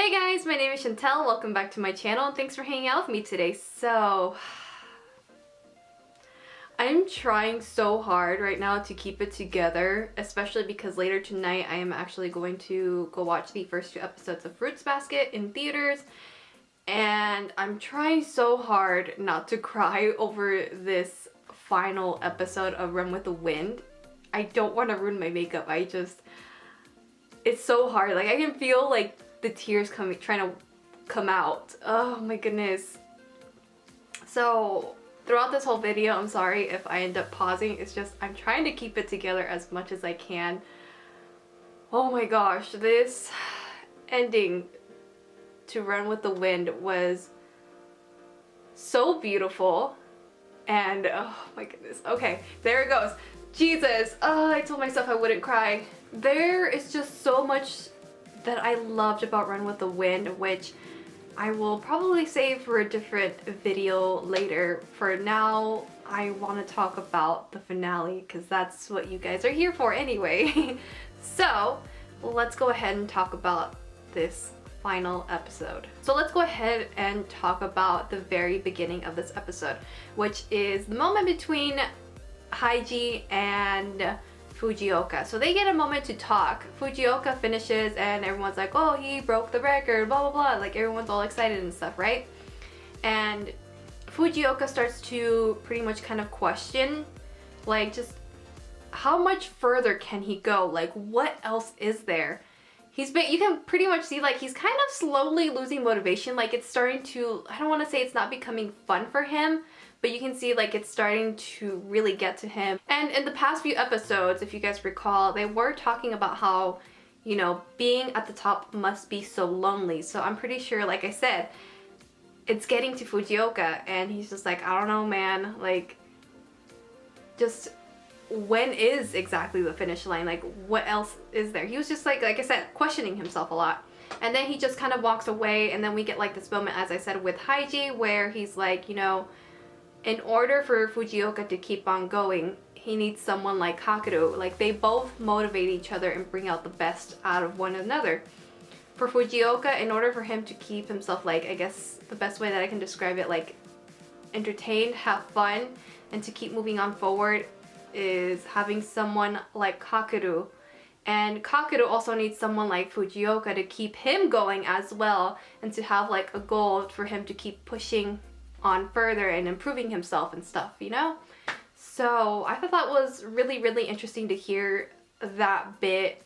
Hey guys, my name is Chantel. Welcome back to my channel and thanks for hanging out with me today. So, I'm trying so hard right now to keep it together, especially because later tonight I am actually going to go watch the first 2 episodes of Fruits Basket in theaters. And I'm trying so hard not to cry over this final episode of Run with the Wind. I don't want to ruin my makeup. It's so hard. Like, I can feel like the tears trying to come out. Oh my goodness. So throughout this whole video, I'm sorry if I end up pausing. It's just I'm trying to keep it together as much as I can. Oh my gosh, this ending to Run with the Wind was so beautiful. And oh my goodness. Okay, there it goes. Jesus. Oh, I told myself I wouldn't cry. There is just so much that I loved about Run with the Wind, which I will probably save for a different video later. For now, I want to talk about the finale because that's what you guys are here for anyway. So let's go ahead and talk about this final episode. So let's go ahead and talk about the very beginning of this episode, which is the moment between Haiji and Fujioka. So they get a moment to talk. Fujioka finishes and everyone's like, oh, he broke the record, blah, blah, blah. Like, everyone's all excited and stuff, right? And Fujioka starts to pretty much kind of question, like, just how much further can he go? Like, what else is there? You can pretty much see, like, he's kind of slowly losing motivation. Like, it's starting to, I don't want to say it's not becoming fun for him, but you can see, like, it's starting to really get to him. And in the past few episodes, if you guys recall, they were talking about how, you know, being at the top must be so lonely. So I'm pretty sure, like I said, it's getting to Fujioka and he's just like, I don't know, man, like, just when is exactly the finish line? Like, what else is there? He was just like I said, questioning himself a lot. And then he just kind of walks away, and then we get like this moment, as I said, with Haiji, where he's like, you know, in order for Fujioka to keep on going, he needs someone like Kakuro. Like, they both motivate each other and bring out the best out of one another. For Fujioka, in order for him to keep himself, like, I guess the best way that I can describe it, like, entertained, have fun, and to keep moving on forward, is having someone like Kakuro. And Kakuro also needs someone like Fujioka to keep him going as well, and to have like a goal for him to keep pushing on further and improving himself and stuff, you know? So I thought that was really, really interesting to hear that bit,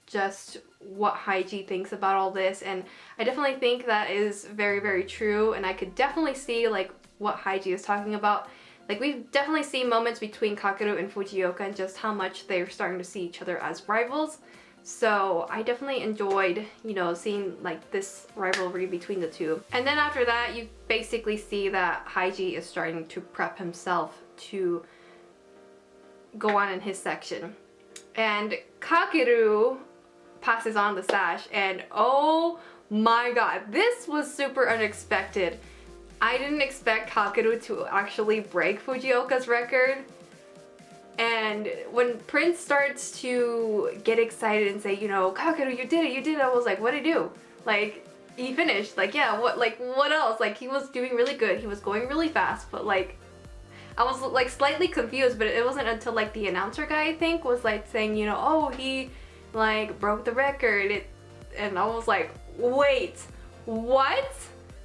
just what Haiji thinks about all this. And I definitely think that is very, very true, and I could definitely see like what Haiji is talking about. Like, we've definitely seen moments between Kakuro and Fujioka and just how much they're starting to see each other as rivals. So I definitely enjoyed, you know, seeing like this rivalry between the two. And then after that, you basically see that Haiji is starting to prep himself to go on in his section. And Kakuro passes on the sash, and oh my god, this was super unexpected. I didn't expect Kakuro to actually break Fujioka's record. And when Prince starts to get excited and say, you know, Kakuro, you did it, I was like, what'd he do? Like, he finished. Like, yeah, what else? Like, he was doing really good. He was going really fast, but like, I was like slightly confused, but it wasn't until like the announcer guy, I think, was like saying, you know, oh, he like broke the record. And I was like, wait, what?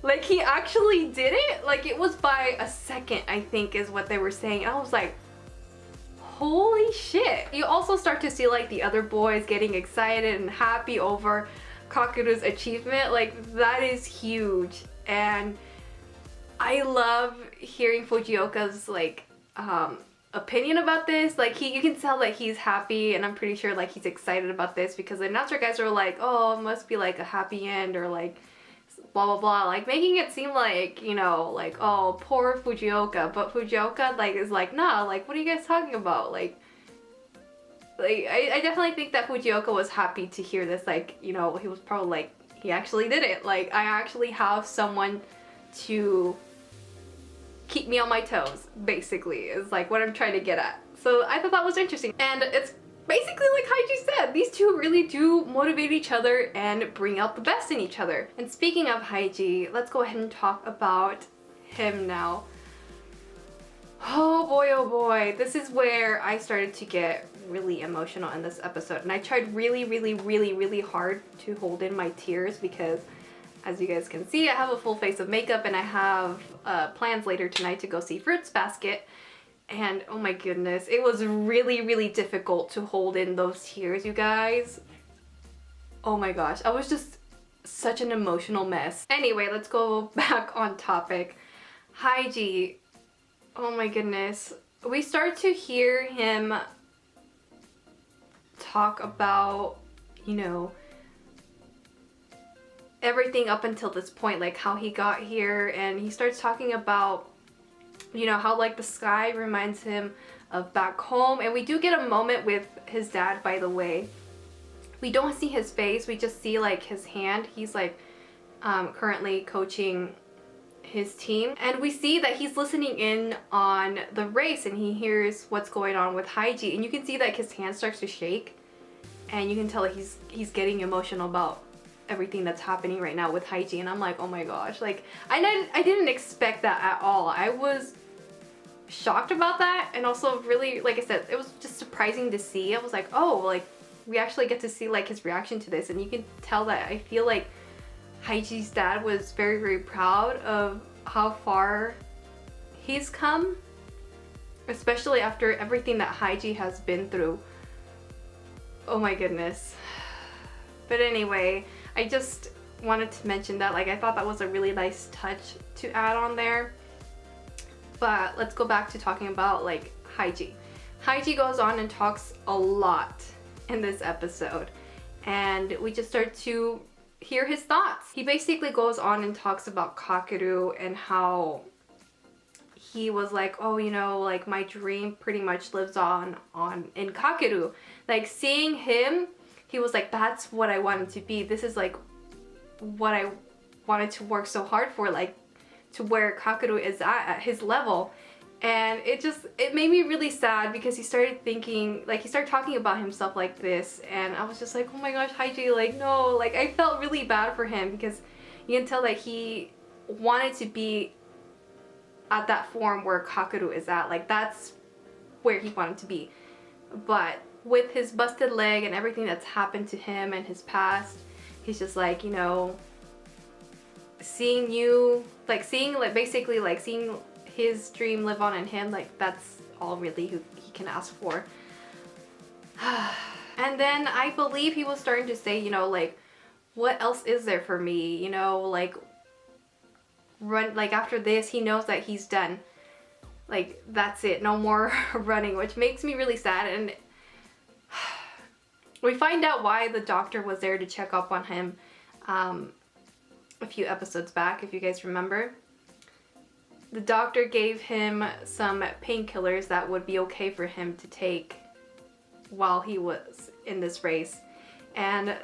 Like, he actually did it? Like, it was by a second, I think, is what they were saying. And I was like, holy shit. You also start to see like the other boys getting excited and happy over Kakuru's achievement. Like, that is huge. And I love hearing Fujioka's like opinion about this. Like, you can tell that he's happy, and I'm pretty sure like he's excited about this, because the announcer guys are like, oh, it must be like a happy end, or like blah blah blah, like making it seem like, you know, like, oh, poor Fujioka. But Fujioka like is like, nah, like, what are you guys talking about? Like I definitely think that Fujioka was happy to hear this. Like, you know, he was probably like, he actually did it. Like, I actually have someone to keep me on my toes, basically, is like what I'm trying to get at. So I thought that was interesting. And it's basically, like Haiji said, these two really do motivate each other and bring out the best in each other. And speaking of Haiji, let's go ahead and talk about him now. Oh boy, this is where I started to get really emotional in this episode. And I tried really hard to hold in my tears because, as you guys can see, I have a full face of makeup and I have plans later tonight to go see Fruits Basket. And oh my goodness, it was really difficult to hold in those tears, you guys. Oh my gosh, I was just such an emotional mess. Anyway, let's go back on topic. Haiji, oh my goodness. We start to hear him talk about, you know, everything up until this point, like how he got here, and he starts talking about, you know, how like the sky reminds him of back home. And we do get a moment with his dad, by the way. We don't see his face, we just see like his hand. He's like currently coaching his team, and we see that he's listening in on the race and he hears what's going on with Haiji, and you can see that his hand starts to shake and you can tell that he's getting emotional about everything that's happening right now with Haiji. And I'm like, oh my gosh, like I didn't expect that at all. I was shocked about that, and also really, like I said, it was just surprising to see. I was like, oh, like we actually get to see like his reaction to this, and you can tell that I feel like Haiji's dad was very proud of how far he's come, especially after everything that Haiji has been through. Oh my goodness. But anyway, I just wanted to mention that, like I thought that was a really nice touch to add on there. But let's go back to talking about like Haiji. Haiji goes on and talks a lot in this episode, and we just start to hear his thoughts. He basically goes on and talks about Kakuro and how he was like, oh, you know, like my dream pretty much lives on in Kakuro. Like seeing him, he was like, that's what I wanted to be. This is like what I wanted to work so hard for, like to where Kakuro is at his level. And it made me really sad because he started thinking, like he started talking about himself like this, and I was just like, oh my gosh, Haiji, like no, like I felt really bad for him because you can tell that he wanted to be at that form where Kakuro is at, like that's where he wanted to be. But with his busted leg and everything that's happened to him and his past, he's just like, you know, seeing his dream live on in him, like that's all really he can ask for. And then I believe he was starting to say, you know, like what else is there for me, you know, like run, like after this he knows that he's done, like that's it, no more running, which makes me really sad. And we find out why the doctor was there to check up on him a few episodes back, if you guys remember. The doctor gave him some painkillers that would be okay for him to take while he was in this race. And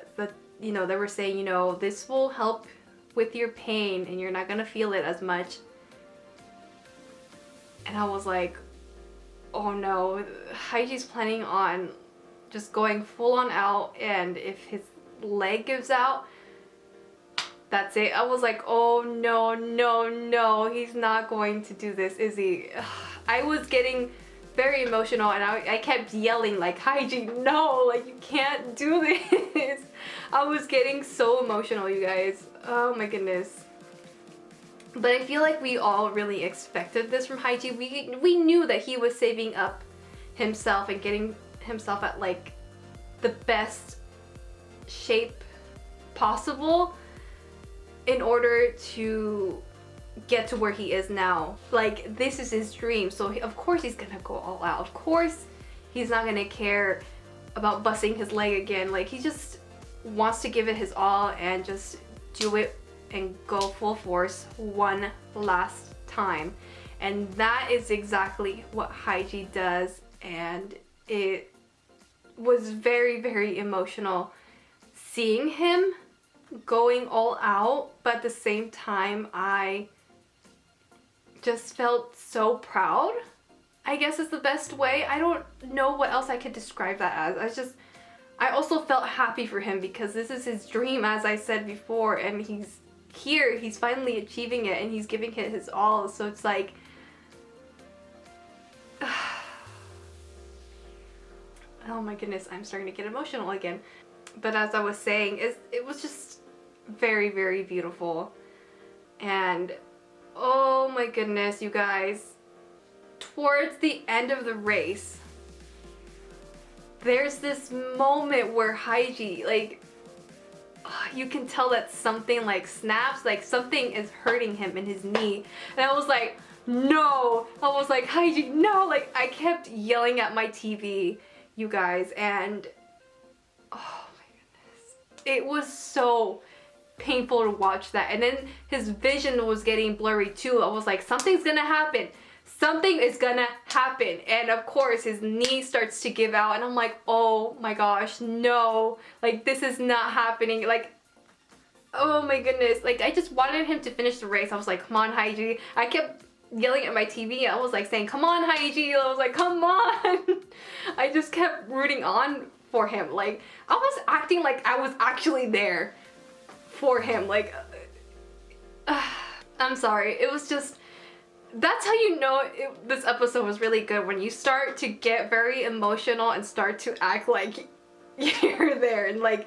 you know, they were saying, you know, this will help with your pain and you're not gonna feel it as much. And I was like, oh no, Haiji's planning on just going full on out, and if his leg gives out, that's it. I was like, oh no, he's not going to do this, is he? I was getting very emotional, and I kept yelling like, Haiji, no, like you can't do this. I was getting so emotional, you guys. Oh my goodness. But I feel like we all really expected this from Haiji. We knew that he was saving up himself and getting himself at like the best shape possible in order to get to where he is now. Like this is his dream, so of course he's gonna go all out. Of course he's not gonna care about busting his leg again. Like he just wants to give it his all and just do it and go full force one last time. And that is exactly what Haiji does, and it was very emotional seeing him going all out, but at the same time I just felt so proud I guess is the best way. I don't know what else I could describe that as. I also felt happy for him because this is his dream, as I said before, and he's here, he's finally achieving it, and he's giving it his all. So it's like, oh my goodness, I'm starting to get emotional again. But as I was saying, it was just very, very beautiful. And oh my goodness, you guys, towards the end of the race, there's this moment where Haiji, like, you can tell that something like snaps, like something is hurting him in his knee. And I was like, no. I was like, Haiji, no. Like, I kept yelling at my TV, you guys, and oh my goodness. It was so painful to watch that. And then his vision was getting blurry too. I was like, something's gonna happen. Something is gonna happen. And of course his knee starts to give out, and I'm like, oh my gosh, no, like this is not happening. Like, oh my goodness, like I just wanted him to finish the race. I was like, come on, Haiji. I kept yelling at my TV. I was like saying, come on, Haiji. I was like, come on. I just kept rooting on for him. Like, I was acting like I was actually there for him. Like, I'm sorry. It was just, that's how you know this episode was really good, when you start to get very emotional and start to act like you're there and like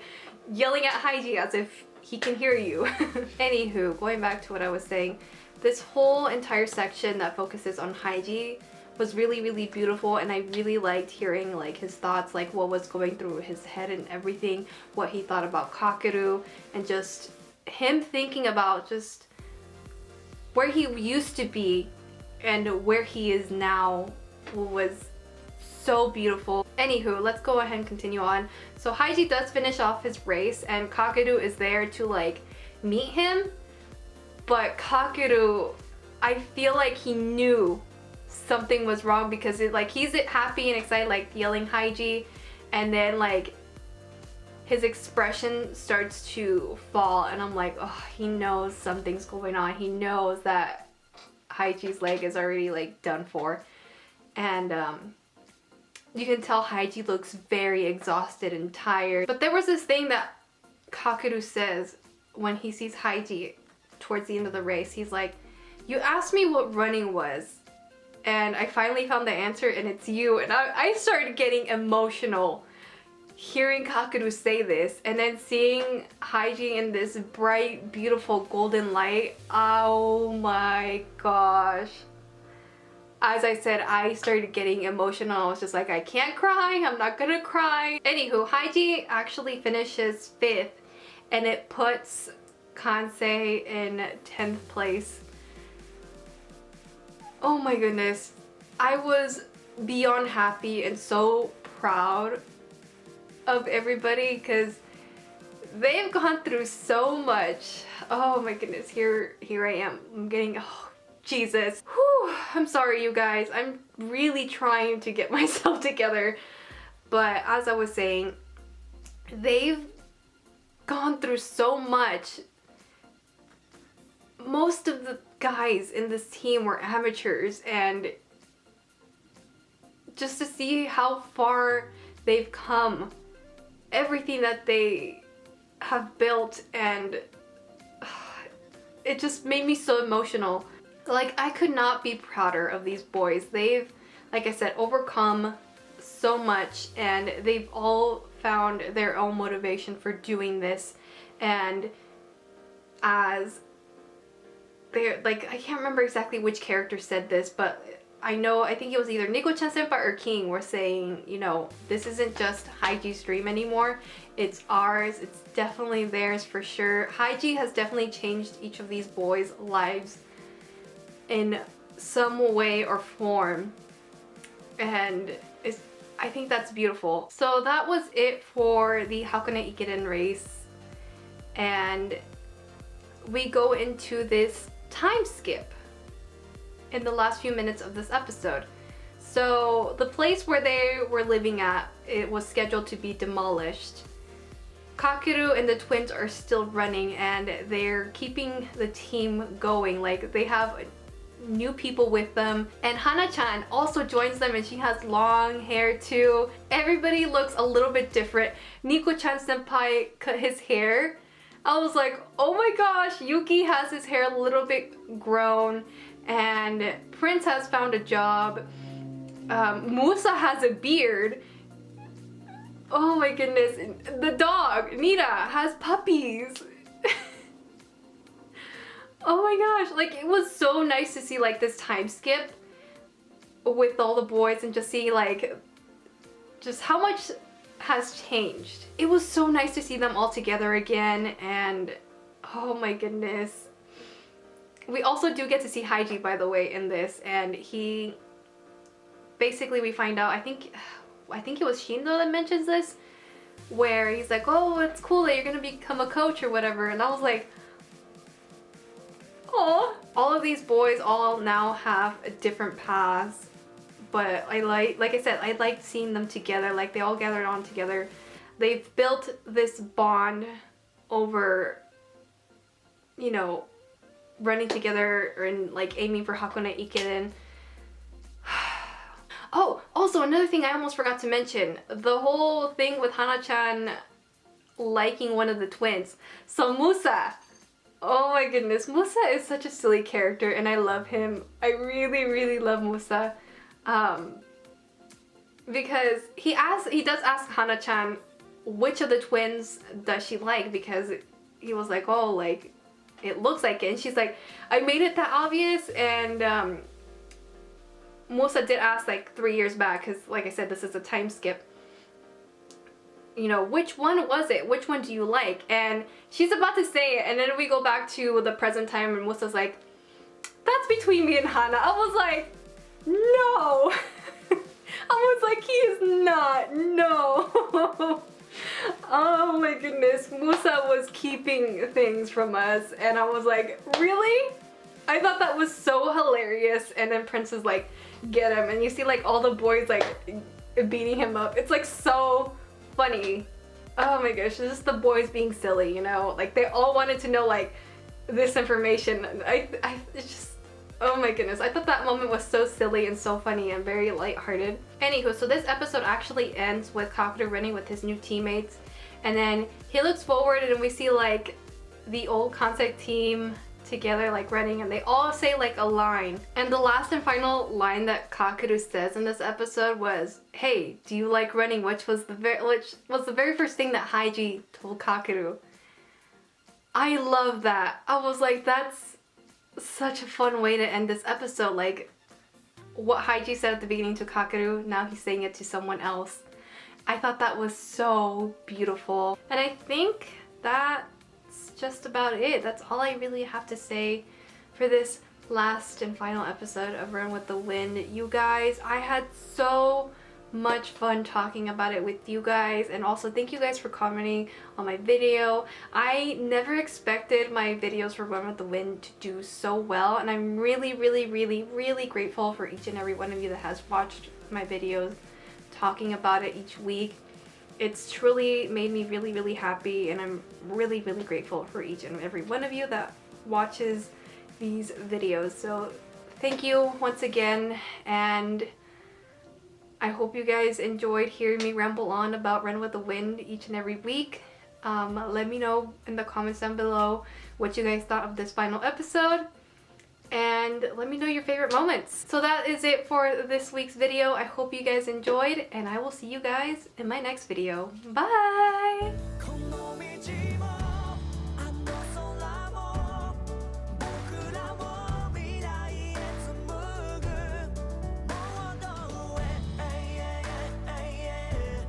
yelling at Haiji as if he can hear you. Anywho, going back to what I was saying, this whole entire section that focuses on Haiji was really, really beautiful, and I really liked hearing like his thoughts, like what was going through his head and everything, what he thought about Kakuro, and just him thinking about just where he used to be and where he is now was so beautiful. Anywho, let's go ahead and continue on. So Haiji does finish off his race, and Kakuro is there to like meet him, but Kakuro, I feel like he knew something was wrong, because it like he's happy and excited, like yelling Haiji, and then like his expression starts to fall, and I'm like, oh, he knows something's going on. He knows that Haiji's leg is already like done for, and you can tell Haiji looks very exhausted and tired. But there was this thing that Kakuro says when he sees Haiji towards the end of the race. He's like, you asked me what running was, and I finally found the answer, and it's you. And I started getting emotional hearing Kakuro say this, and then seeing Haiji in this bright, beautiful golden light. Oh my gosh. As I said, I started getting emotional. I was just like, I can't cry, I'm not gonna cry. Anywho, Haiji actually finishes 5th, and it puts kaze in 10th place. Oh my goodness. I was beyond happy and so proud of everybody, because they've gone through so much. Oh my goodness, here I am. I'm getting, oh Jesus. Whew, I'm sorry you guys. I'm really trying to get myself together. But as I was saying, they've gone through so much. Most of the guys in this team were amateurs, and just to see how far they've come, everything that they have built, and it just made me so emotional. Like, I could not be prouder of these boys. They've, like I said, overcome so much, and they've all found their own motivation for doing this. And as they're like, I can't remember exactly which character said this, but I think it was either Nico-chan senpai or King were saying, you know, this isn't just Haiji's dream anymore. It's ours. It's definitely theirs for sure. Haiji has definitely changed each of these boys' lives in some way or form, and I think that's beautiful. So that was it for the Hakone Ikeden race, and we go into this time skip in the last few minutes of this episode. So the place where they were living at, it was scheduled to be demolished. Kakuro and the twins are still running, and they're keeping the team going. Like, they have new people with them. And Hana-chan also joins them and she has long hair too. Everybody looks a little bit different. Nico-chan senpai cut his hair. I was like, oh my gosh, Yuki has his hair a little bit grown, and Prince has found a job. Musa has a beard. Oh my goodness. The dog, Nita, has puppies. Oh my gosh, like it was so nice to see like this time skip with all the boys and just see like just how much has changed. It was so nice to see them all together again, and oh my goodness. We also do get to see Haiji, by the way, in this, and he basically, we find out, I think it was Shindo that mentions this, where he's like, oh, it's cool that you're gonna become a coach or whatever, and I was like, oh. All of these boys all now have different paths, but I like I said, I liked seeing them together, like they all gathered on together. They've built this bond over, you know, running together and like aiming for Hakone Ikeden. Oh, also another thing I almost forgot to mention, the whole thing with Hana-chan liking one of the twins. So Musa, oh my goodness, Musa is such a silly character and I love him. I really, really love Musa. Because he does ask Hana-chan which of the twins does she like, because he was like, oh, like it looks like it, and she's like, I made it that obvious. And Musa did ask like 3 years back, because like I said, this is a time skip, you know, which one was it? Which one do you like? And she's about to say it, and then we go back to the present time and Musa's like, that's between me and Hana. I was like, no. I was like, he is not, no. Oh my goodness, Musa was keeping things from us, and I was like, really? I thought that was so hilarious. And then Prince is like, get him, and you see like all the boys like beating him up. It's like so funny. Oh my gosh, it's just the boys being silly, you know, like they all wanted to know like this information. It's just, oh my goodness, I thought that moment was so silly and so funny and very lighthearted. Anywho, so this episode actually ends with Kakuro running with his new teammates, and then he looks forward and we see like the old concept team together like running, and they all say like a line, and the last and final line that Kakuro says in this episode was, hey, do you like running? Which was the very first thing that Haiji told Kakuro. I love that. I was like, that's such a fun way to end this episode. Like what Haiji said at the beginning to Kakuro, now he's saying it to someone else. I thought that was so beautiful, and I think that's just about it. That's all I really have to say for this last and final episode of Run with the Wind. You guys, I had so much fun talking about it with you guys, and also thank you guys for commenting on my video. I never expected my videos for Run with the Wind to do so well, and I'm really, really, really, really grateful for each and every one of you that has watched my videos talking about it each week. It's truly made me really, really happy, and I'm really, really grateful for each and every one of you that watches these videos. So thank you once again, and I hope you guys enjoyed hearing me ramble on about Run with the Wind each and every week. Let me know in the comments down below what you guys thought of this final episode, and let me know your favorite moments. So that is it for this week's video. I hope you guys enjoyed, and I will see you guys in my next video. Bye!